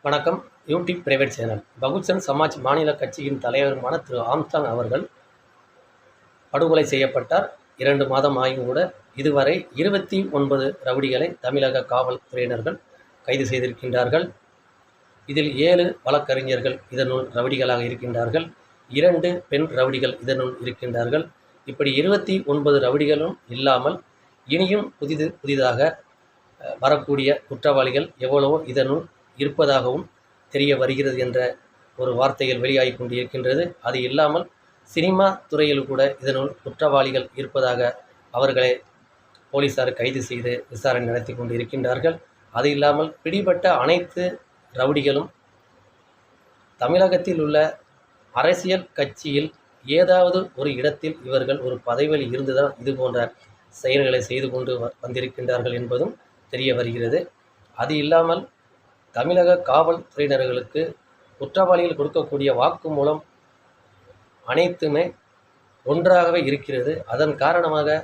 வணக்கம். YouTube private channel. Bahujan Samaj மாநில கட்சியின் தலைவருமான திரு ஆம்ஸ்ட்ராங் அவர்கள் படுகொலை செய்யப்பட்டார். 2 மாதம் ஆகியும் கூட இதுவரை 29 ரவுடிகளை தமிழக காவல்துறையினர்கள் கைது செய்திருக்கின்றார்கள். இதில் 7 வழக்கறிஞர்கள் இதனுள் ரவுடிகளாக இருக்கின்றார்கள். 2 பெண் ரவுடிகள் இதனுள் இருக்கின்றார்கள். இப்படி 29 ரவுடிகளும் இல்லாமல் இனியும் புதிதாக வரக்கூடிய குற்றவாளிகள் எவ்வளவோ இதனுள் இருப்பதாகவும் தெரிய வருகிறது என்ற ஒரு வார்த்தைகள் வெளியாகி கொண்டு இருக்கின்றது. அது இல்லாமல் சினிமா துறையில் கூட இதனுள் குற்றவாளிகள் இருப்பதாக அவர்களை போலீசார் கைது செய்து விசாரணை நடத்தி கொண்டு இருக்கின்றார்கள். அது இல்லாமல் பிடிபட்ட அனைத்து ரவுடிகளும் தமிழகத்தில் உள்ள அரசியல் கட்சியில் ஏதாவது ஒரு இடத்தில் இவர்கள் ஒரு பதவியில் இருந்துதான் இது போன்ற செயல்களை செய்து கொண்டு வந்திருக்கின்றார்கள் என்பதும் தெரிய வருகிறது. அது இல்லாமல் தமிழக காவல்துறையினர்களுக்கு குற்றவாளிகள் கொடுக்கக்கூடிய வாக்குமூலம் அனைத்துமே ஒன்றாகவே இருக்கிறது. அதன் காரணமாக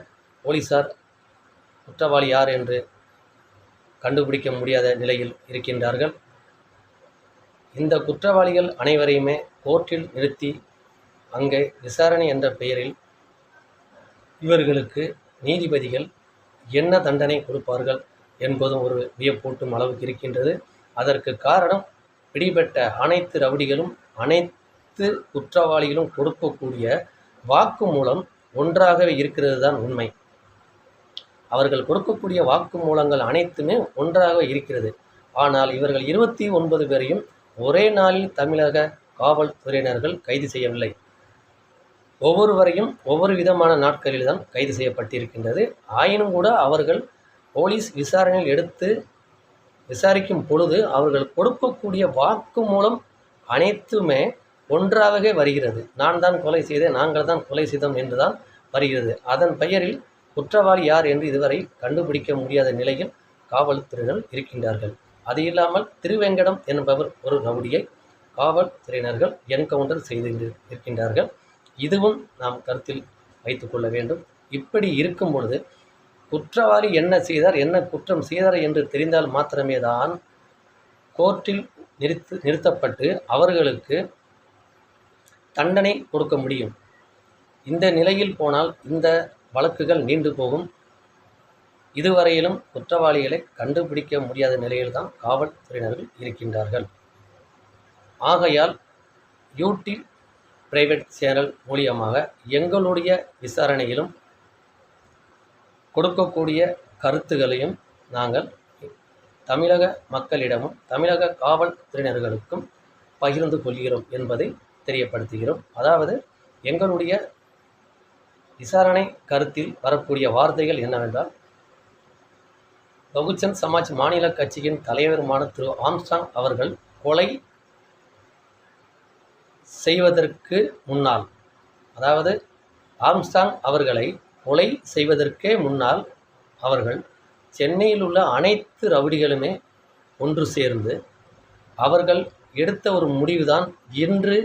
போலீசார் குற்றவாளி யார் என்று கண்டுபிடிக்க முடியாத நிலையில் இருக்கின்றார்கள். இந்த குற்றவாளிகள் அனைவரையுமே கோர்ட்டில் நிறுத்தி அங்கே விசாரணை என்ற பெயரில் இவர்களுக்கு நீதிபதிகள் என்ன தண்டனை கொடுப்பார்கள் என்பதும் ஒரு வியப்பூட்டும் அளவுக்கு இருக்கின்றது. அதற்கு காரணம் பிடிபட்ட அனைத்து ரவுடிகளும் அனைத்து குற்றவாளிகளும் கொடுக்கக்கூடிய வாக்குமூலம் ஒன்றாகவே இருக்கிறது தான் உண்மை. அவர்கள் கொடுக்கக்கூடிய வாக்குமூலங்கள் அனைத்துமே ஒன்றாக இருக்கிறது. ஆனால் இவர்கள் 29 பேரையும் ஒரே நாளில் தமிழக காவல்துறையினர்கள் கைது செய்யவில்லை. ஒவ்வொருவரையும் ஒவ்வொரு விதமான நாட்களில் தான் கைது செய்யப்பட்டிருக்கின்றது. ஆயினும் கூட அவர்கள் போலீஸ் விசாரணையில் எடுத்து விசாரிக்கும் பொழுது அவர்கள் கொடுக்கக்கூடிய வாக்குமூலம் அனைத்துமே ஒன்றாகவே வருகிறது. நான் தான் கொலை செய்தேன், நாங்கள் தான் கொலை செய்தோம் என்று தான் வருகிறது. அதன் பெயரில் குற்றவாளி யார் என்று இதுவரை கண்டுபிடிக்க முடியாத நிலையில் காவல்துறையினர் இருக்கின்றார்கள். அது இல்லாமல் திருவேங்கடம் என்பவர் ஒரு ரவுடியை காவல்துறையினர்கள் என்கவுண்டர் செய்து இருக்கின்றார்கள். இதுவும் நாம் கருத்தில் வைத்து கொள்ள வேண்டும். இப்படி இருக்கும் பொழுது குற்றவாளி என்ன செய்தார், என்ன குற்றம் செய்தார் என்று தெரிந்தால் மாத்திரமே தான் கோர்ட்டில் நிறுத்தப்பட்டு அவர்களுக்கு தண்டனை கொடுக்க முடியும். இந்த நிலையில் போனால் இந்த வழக்குகள் நீண்டு போகும். இதுவரையிலும் குற்றவாளிகளை கண்டுபிடிக்க முடியாத நிலையில்தான் காவல்துறையினர்கள் இருக்கின்றார்கள். ஆகையால் யூடியூப் பிரைவேட் சேனல் மூலியமாக எங்களுடைய விசாரணையிலும் கொடுக்கக்கூடிய கருத்துகளையும் நாங்கள் தமிழக மக்களிடமும் தமிழக காவல்துறையினர்களுக்கும் பகிர்ந்து கொள்கிறோம் என்பதை தெரியப்படுத்துகிறோம். அதாவது எங்களுடைய விசாரணை கருத்தில் வரக்கூடிய வார்த்தைகள் என்னவென்றால், பகுஜன் சமாஜ் மாநில கட்சியின் தலைவருமான திரு ஆம்ஸ்ட்ராங் அவர்கள் கொலை செய்வதற்கு முன்னால், அதாவது ஆம்ஸ்ட்ராங் அவர்களை கொலை செய்வதற்கே முன்னால் அவர்கள் சென்னையில் உள்ள அனைத்து ரவுடிகளுமே ஒன்று சேர்ந்து அவர்கள் எடுத்த ஒரு முடிவுதான் இன்று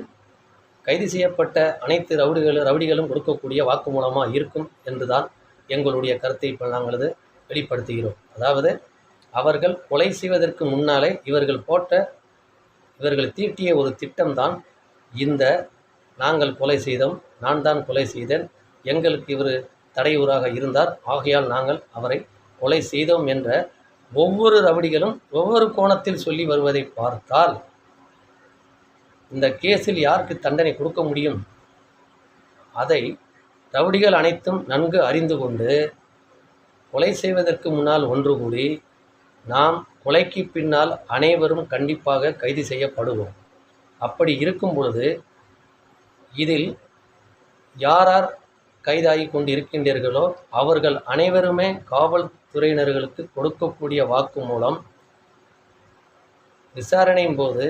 கைது செய்யப்பட்ட அனைத்து ரவுடிகளும் கொடுக்கக்கூடிய வாக்குமூலமாக இருக்கும் என்றுதான் எங்களுடைய கருத்தை இப்போ நாங்கள் வெளிப்படுத்துகிறோம். அதாவது அவர்கள் கொலை செய்வதற்கு முன்னாலே இவர்கள் தீட்டிய ஒரு திட்டம்தான் இந்த நாங்கள் கொலை செய்தோம், நான் தான் கொலை செய்தேன், எங்களுக்கு இவர் தடையூறாக இருந்தார், ஆகையால் நாங்கள் அவரை கொலை செய்தோம் என்ற ஒவ்வொரு ரவுடிகளும் ஒவ்வொரு கோணத்தில் சொல்லி வருவதை பார்த்தால் இந்த கேஸில் யாருக்கு தண்டனை கொடுக்க முடியும்? அதை ரவுடிகள் அனைத்தும் நன்கு அறிந்து கொண்டு கொலை செய்வதற்கு முன்னால் ஒன்று கூடி நாம் கொலைக்கு பின்னால் அனைவரும் கண்டிப்பாக கைது செய்யப்படுவோம். அப்படி இருக்கும் பொழுது இதில் யார் கைதாகி கொண்டு இருக்கின்றீர்களோ அவர்கள் அனைவருமே காவல்துறையினர்களுக்கு கொடுக்கக்கூடிய வாக்குமூலம் விசாரணையின் போது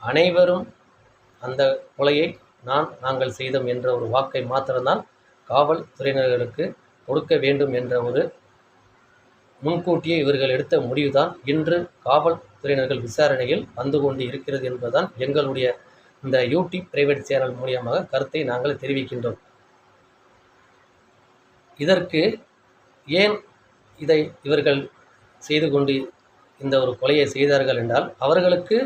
அனைவரும் அந்த கொலையை நாங்கள் செய்தோம் என்ற ஒரு வாக்கை மாத்திரம்தான் காவல்துறையினர்களுக்கு கொடுக்க வேண்டும் என்ற ஒரு முன்கூட்டியே இவர்கள் எடுத்த முடிவுதான் இன்று காவல்துறையினர்கள் விசாரணையில் வந்து கொண்டு இருக்கிறது என்பதுதான் எங்களுடைய இந்த யூடியூப் பிரைவேட் சேனல் மூலியமாக கருத்தை நாங்கள் தெரிவிக்கின்றோம். இதற்கு ஏன் இதை இவர்கள் செய்து கொண்டு இந்த ஒரு கொலையை செய்தார்கள் என்றால், அவர்களுக்கு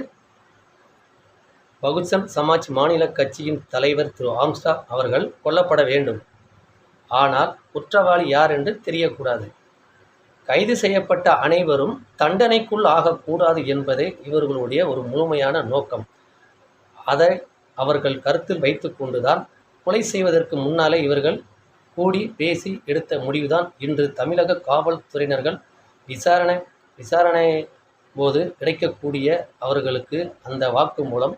பகுஜன் சமாஜ் மாநில கட்சியின் தலைவர் திரு ஆம்ஸ்டா அவர்கள் கொல்லப்பட வேண்டும். ஆனால் குற்றவாளி யார் என்று தெரியக்கூடாது. கைது செய்யப்பட்ட அனைவரும் தண்டனைக்குள் ஆகக்கூடாது என்பதே இவர்களுடைய ஒரு முழுமையான நோக்கம். அதை அவர்கள் கருத்தில் வைத்து கொண்டுதான் கொலை செய்வதற்கு முன்னாலே இவர்கள் கூடி பேசி எடுத்த முடிவுதான் இன்று தமிழக காவல்துறையினர்கள் விசாரணை போது கிடைக்கக்கூடிய அவர்களுக்கு அந்த வாக்குமூலம்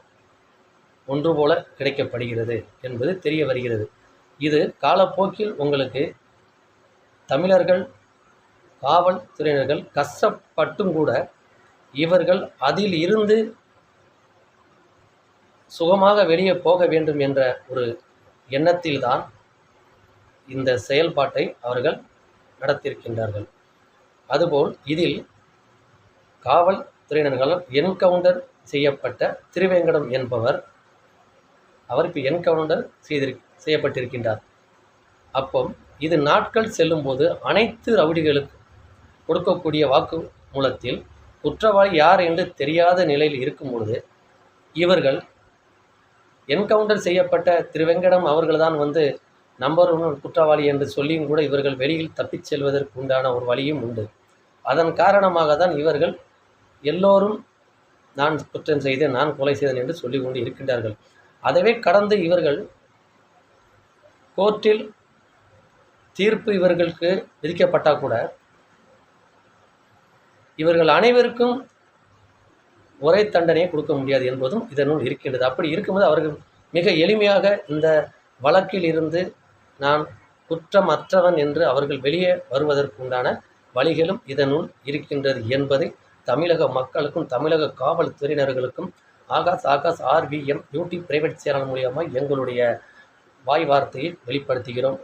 ஒன்று போல கிடைக்கப்படுகிறது என்பது தெரிய வருகிறது. இது காலப்போக்கில் உங்களுக்கு தமிழர்கள் காவல்துறையினர்கள் கஷ்டப்பட்டும் கூட இவர்கள் அதில் இருந்து சுகமாக வெளியே போக வேண்டும் என்ற ஒரு எண்ணத்தில்தான் இந்த செயல்பாட்டை அவர்கள் நடத்தியிருக்கின்றார்கள். அதுபோல் இதில் காவல்துறையினர்களால் என்கவுண்டர் செய்யப்பட்ட திருவேங்கடம் என்பவர் அவர் இப்போ என்கவுண்டர் செய்யப்பட்டிருக்கின்றார். அப்போ இது நாட்கள் செல்லும்போது அனைத்து ரவுடிகளுக்கு கொடுக்கக்கூடிய வாக்குமூலத்தில் குற்றவாளி யார் என்று தெரியாத நிலையில் இருக்கும் பொழுது இவர்கள் என்கவுண்டர் செய்யப்பட்ட திருவெங்கடம் அவர்கள்தான் நம்பர் 1 குற்றவாளி என்று சொல்லியும் கூட இவர்கள் வெளியில் தப்பிச் செல்வதற்கு உண்டான ஒரு வழியும் உண்டு. அதன் காரணமாக தான் இவர்கள் எல்லோரும் நான் குற்றம் செய்தேன், நான் கொலை செய்தேன் என்று சொல்லி கொண்டு இருக்கின்றார்கள். அதவே கடந்து இவர்கள் கோர்ட்டில் தீர்ப்பு இவர்களுக்கு விதிக்கப்பட்டால் கூட இவர்கள் அனைவருக்கும் ஒரே தண்டனையை கொடுக்க முடியாது என்பதும் இதனுள் இருக்கின்றது. அப்படி இருக்கும்போது அவர்கள் மிக எளிமையாக இந்த வழக்கில் இருந்து நான் குற்றமற்றவன் என்று அவர்கள் வெளியே வருவதற்கு உண்டான வழிகளும் இதனுள் இருக்கின்றது என்பதை தமிழக மக்களுக்கும் தமிழக காவல்துறையினர்களுக்கும் Akash RVM YouTube private channel மூலியமாக எங்களுடைய வாய் வார்த்தையை வெளிப்படுத்துகிறோம்.